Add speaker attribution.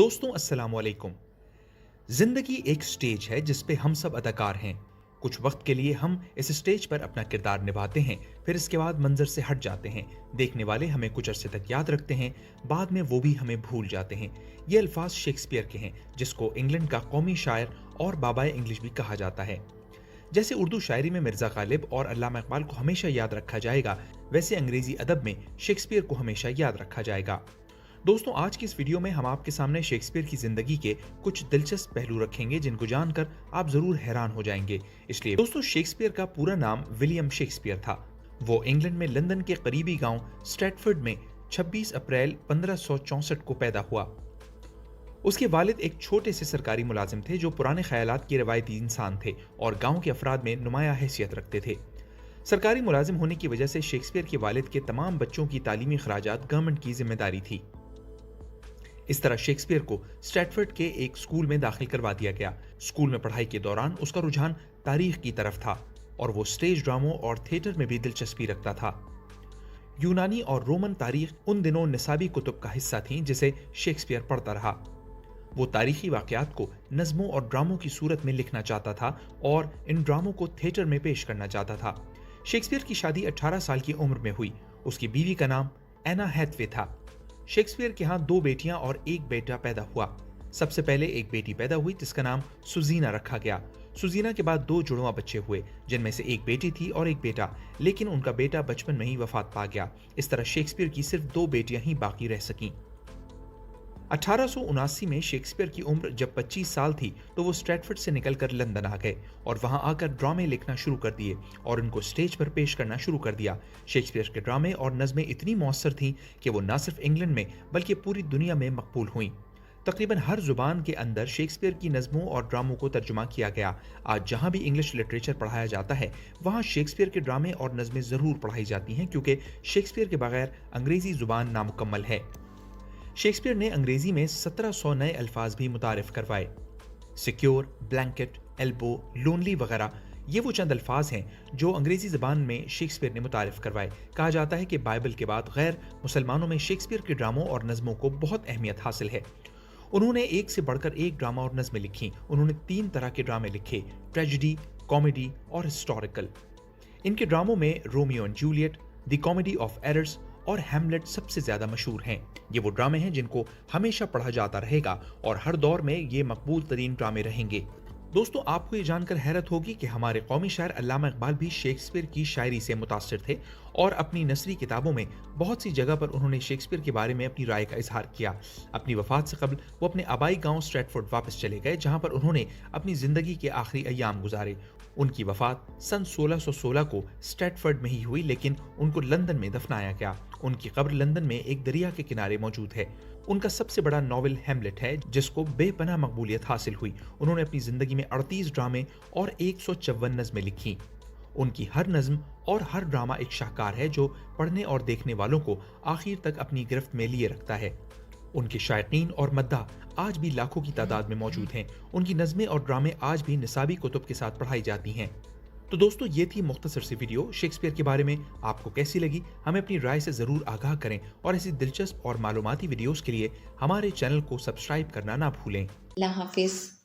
Speaker 1: दोस्तों अस्सलाम वालेकुम। जिंदगी एक स्टेज है जिस पे हम सब अदाकार हैं। कुछ वक्त के लिए हम इस स्टेज पर अपना किरदार निभाते हैं, फिर इसके बाद मंजर से हट जाते हैं। देखने वाले हमें कुछ अरसे तक याद रखते हैं, बाद में वो भी हमें भूल जाते हैं। ये अल्फाज शेक्सपियर के हैं, जिसको इंग्लैंड का कौमी शायर और बाबाए इंग्लिश भी कहा जाता है। जैसे उर्दू शायरी में मिर्जा गालिब और अल्लामा इकबाल को हमेशा याद रखा जाएगा, वैसे अंग्रेजी अदब में शेक्सपियर को हमेशा याद रखा जाएगा। दोस्तों, आज की इस वीडियो में हम आपके सामने शेक्सपियर की जिंदगी के कुछ दिलचस्प पहलू रखेंगे जिनको जानकर आप जरूर हैरान हो जाएंगे। इसलिए दोस्तों, शेक्सपियर का पूरा नाम विलियम शेक्सपियर था। वो इंग्लैंड में लंदन के करीबी गांव स्ट्रैटफोर्ड में 26 अप्रैल 1564 को पैदा हुआ। उसके वालिद एक छोटे से सरकारी मुलाजिम थे जो पुराने ख्यालात के रवायती इंसान थे और गांव के अफराद में नुमाया हैसियत रखते थे। सरकारी मुलाजिम होने की वजह से शेक्सपियर के वालिद के तमाम बच्चों की तालीमी खराजात गवर्नमेंट की जिम्मेदारी थी। इस तरह शेक्सपियर को स्ट्रैटफोर्ड के एक स्कूल में दाखिल करवा दिया गया। स्कूल में पढ़ाई के दौरान उसका रुझान तारीख की तरफ था और वो स्टेज ड्रामों और थिएटर में भी दिलचस्पी रखता था। यूनानी और रोमन तारीख उन दिनों निसाबी कुतुब का हिस्सा थी जिसे शेक्सपियर पढ़ता रहा। वो तारीखी वाकयात को नज़मों और ड्रामों की सूरत में लिखना चाहता था और इन ड्रामों को थिएटर में पेश करना चाहता था। शेक्सपियर की शादी 18 साल की उम्र में हुई। उसकी बीवी का नाम एना हैथवे था। शेक्सपियर के यहाँ 2 बेटियां और 1 बेटा पैदा हुआ। सबसे पहले एक बेटी पैदा हुई जिसका नाम सुजीना रखा गया। सुजीना के बाद 2 जुड़वा बच्चे हुए जिनमें से एक बेटी थी और एक बेटा, लेकिन उनका बेटा बचपन में ही वफात पा गया। इस तरह शेक्सपियर की सिर्फ 2 बेटियां ही बाकी रह सकीं। 1879 में शेक्सपियर की उम्र जब 25 साल थी तो वो स्ट्रैटफोर्ड से निकलकर लंदन आ गए और वहां आकर ड्रामे लिखना शुरू कर दिए और उनको स्टेज पर पेश करना शुरू कर दिया। शेक्सपियर के ड्रामे और नज़में इतनी मौसर थीं कि वो न सिर्फ इंग्लैंड में बल्कि पूरी दुनिया में मकबूल हुईं। तकरीबन हर जुबान के अंदर शेक्सपियर की नज़मों और ड्रामों को तर्जुमा किया गया। आज जहां भी इंग्लिश लिटरेचर पढ़ाया जाता है वहां शेक्सपियर के ड्रामे और नज़में ज़रूर पढ़ाई जाती हैं, क्योंकि शेक्सपियर के बगैर अंग्रेजी जुबान नामुकम्मल है। शेक्सपियर ने अंग्रेजी में 1700 नए अल्फाज भी मुतारिफ करवाए। सिक्योर, ब्लैंकेट, एल्बो, लोनली वगैरह ये वो चंद अल्फाज हैं जो अंग्रेजी ज़बान में शेक्सपियर ने मुतारिफ करवाए। कहा जाता है कि बाइबल के बाद गैर मुसलमानों में शेक्सपियर के ड्रामों और नज़मों को बहुत अहमियत हासिल है। उन्होंने एक से बढ़कर एक ड्रामा और नज़में लिखी। उन्होंने 3 तरह के ड्रामे लिखे: ट्रेजेडी, कॉमेडी और हिस्टोरिकल। इनके ड्रामों में Romeo and Juliet, the comedy of errors और हैमलेट सबसे ज्यादा मशहूर हैं। ये वो ड्रामे हैं जिनको हमेशा पढ़ा जाता रहेगा और हर दौर में ये मकबूल तरीन ड्रामे रहेंगे। दोस्तों, आपको ये जानकर हैरत होगी कि हमारे कौमी शायर अल्लामा इकबाल भी शेक्सपियर की शायरी से मुतासिर थे और अपनी नसरी किताबों में बहुत सी जगह पर उन्होंने शेक्सपियर के बारे में अपनी राय का इजहार किया। अपनी वफात से कबल वो अपने आबाई गांव स्ट्रैटफोर्ड वापस चले गए, जहां पर उन्होंने अपनी जिंदगी के आखिरी अय्याम गुजारे। उनकी वफात सन 1616 को स्ट्रैटफोर्ड में ही हुई, लेकिन उनको लंदन में दफनाया गया। उनकी कब्र लंदन में एक दरिया के किनारे मौजूद है। उनका सबसे बड़ा नॉवेल हैमलेट है, जिसको बेपनाह मकबूलियत हासिल हुई। उन्होंने अपनी जिंदगी में 38 ड्रामे और 154 नज़में लिखी। उनकी हर नज़्म और हर ड्रामा एक शाहकार है जो पढ़ने और देखने वालों को आखिर तक अपनी गिरफ्त में लिए रखता है। उनके शायकीन और मद्दाह आज भी लाखों की तादाद में मौजूद हैं। उनकी नज़में और ड्रामे आज भी निसाबी कुतुब के साथ पढ़ाई जाती हैं। तो दोस्तों, ये थी मुख्तसर सी वीडियो शेक्सपियर के बारे में। आपको कैसी लगी हमें अपनी राय से ज़रूर आगाह करें और ऐसी दिलचस्प और मालूमाती वीडियोस के लिए हमारे चैनल को सब्सक्राइब करना ना भूलें।
Speaker 2: अल्लाह हाफिज़।